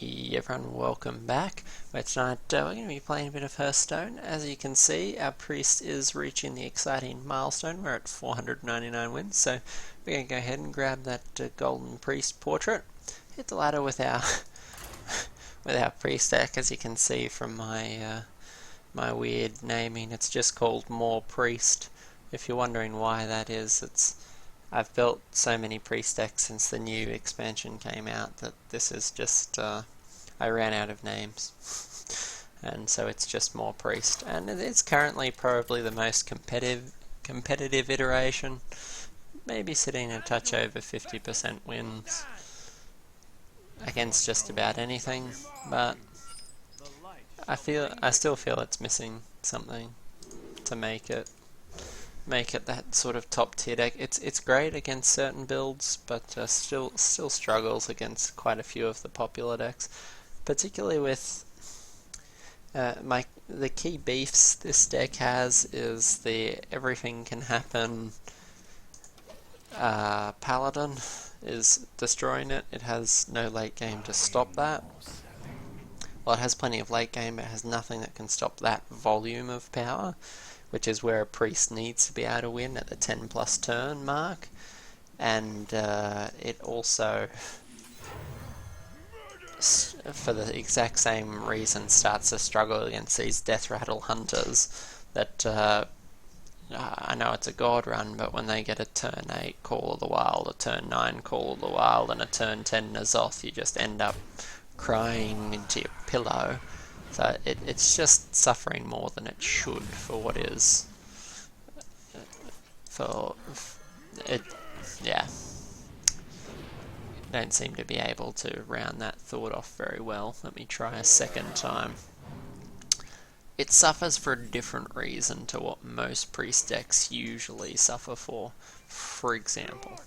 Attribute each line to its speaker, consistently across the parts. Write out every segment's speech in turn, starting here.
Speaker 1: Hey everyone, welcome back. Tonight we're going to be playing a bit of Hearthstone. As you can see, our priest is reaching the exciting milestone. We're at 499 wins, so we're going to go ahead and grab that golden priest portrait. Hit the ladder with our with our priest deck. As you can see from my my weird naming, it's just called More Priest. If you're wondering why that is, I've built so many priest decks since the new expansion came out that this is just, I ran out of names. And so it's just More Priest. And it is currently probably the most competitive iteration. Maybe sitting a touch over 50% wins against just about anything. But I still feel it's missing something to make it that sort of top tier deck. It's great against certain builds, but still struggles against quite a few of the popular decks, particularly with the key beefs this deck has is the everything can happen. Paladin is destroying it. It has no late game to stop that. Well, it has plenty of late game, but it has nothing that can stop that volume of power, which is where a priest needs to be able to win at the 10 plus turn mark. And it also, for the exact same reason, starts to struggle against these death rattle hunters that I know it's a god run, but when they get a turn 8 Call of the Wild, a turn 9 Call of the Wild, and a turn 10 N'Zoth, you just end up crying into your pillow. So it's just suffering more than it should for what is. For it, yeah. Don't seem to be able to round that thought off very well. Let me try a second time. It suffers for a different reason to what most priest decks usually suffer for. For example,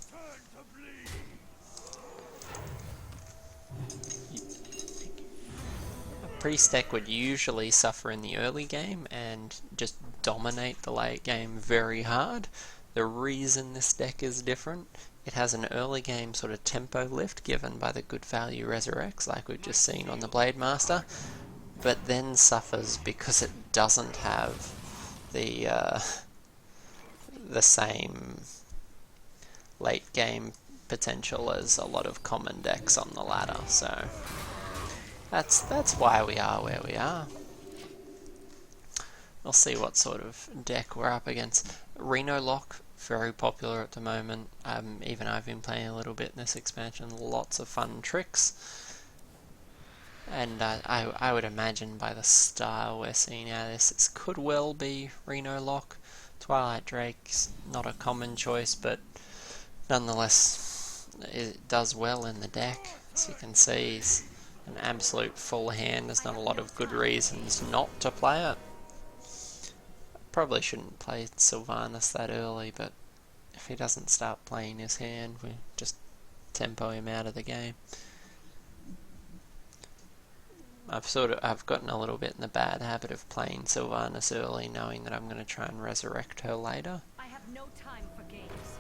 Speaker 1: priest deck would usually suffer in the early game and just dominate the late game very hard. The reason this deck is different, it has an early game sort of tempo lift given by the good value Resurrects, like we've just seen on the Blade Master, but then suffers because it doesn't have the same late game potential as a lot of common decks on the ladder. So that's why we are where we are. We'll see what sort of deck we're up against. Reno Lock, very popular at the moment. Even I've been playing a little bit in this expansion. Lots of fun tricks. And I would imagine by the style we're seeing out of this could well be Reno Lock. Twilight Drake's not a common choice, but nonetheless it does well in the deck. As you can see, it's an absolute full hand. There's not a lot of good reasons not to play it. Probably shouldn't play Sylvanas that early, but if he doesn't start playing his hand, we just tempo him out of the game. I've gotten a little bit in the bad habit of playing Sylvanas early, knowing that I'm going to try and resurrect her later.
Speaker 2: I have no time for games.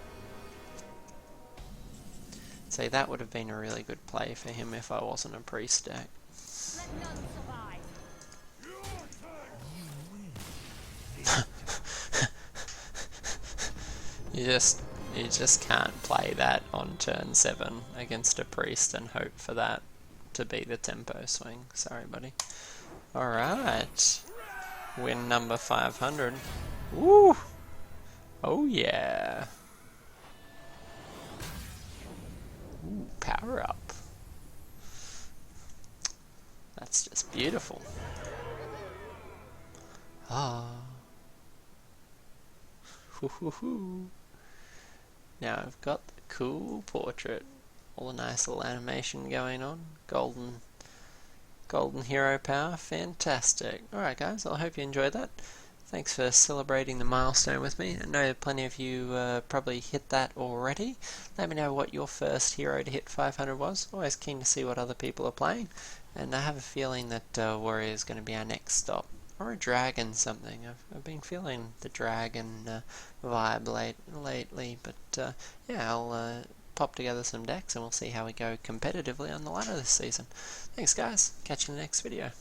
Speaker 1: See, that would have been a really good play for him if I wasn't a priest deck.
Speaker 2: Let none survive.
Speaker 1: You just can't play that on turn 7 against a priest and hope for that to be the tempo swing. Sorry, buddy. Alright. Win number 500. Woo! Oh yeah. Ooh, power up. That's just beautiful. Ah. Hoo. Now I've got the cool portrait. All the nice little animation going on. Golden hero power. Fantastic. Alright guys, I hope you enjoyed that. Thanks for celebrating the milestone with me. I know plenty of you probably hit that already. Let me know what your first hero to hit 500 was. Always keen to see what other people are playing. And I have a feeling that Warrior is going to be our next stop. Or a dragon something. I've been feeling the dragon vibe lately. But yeah, I'll pop together some decks and we'll see how we go competitively on the ladder this season. Thanks guys, catch you in the next video.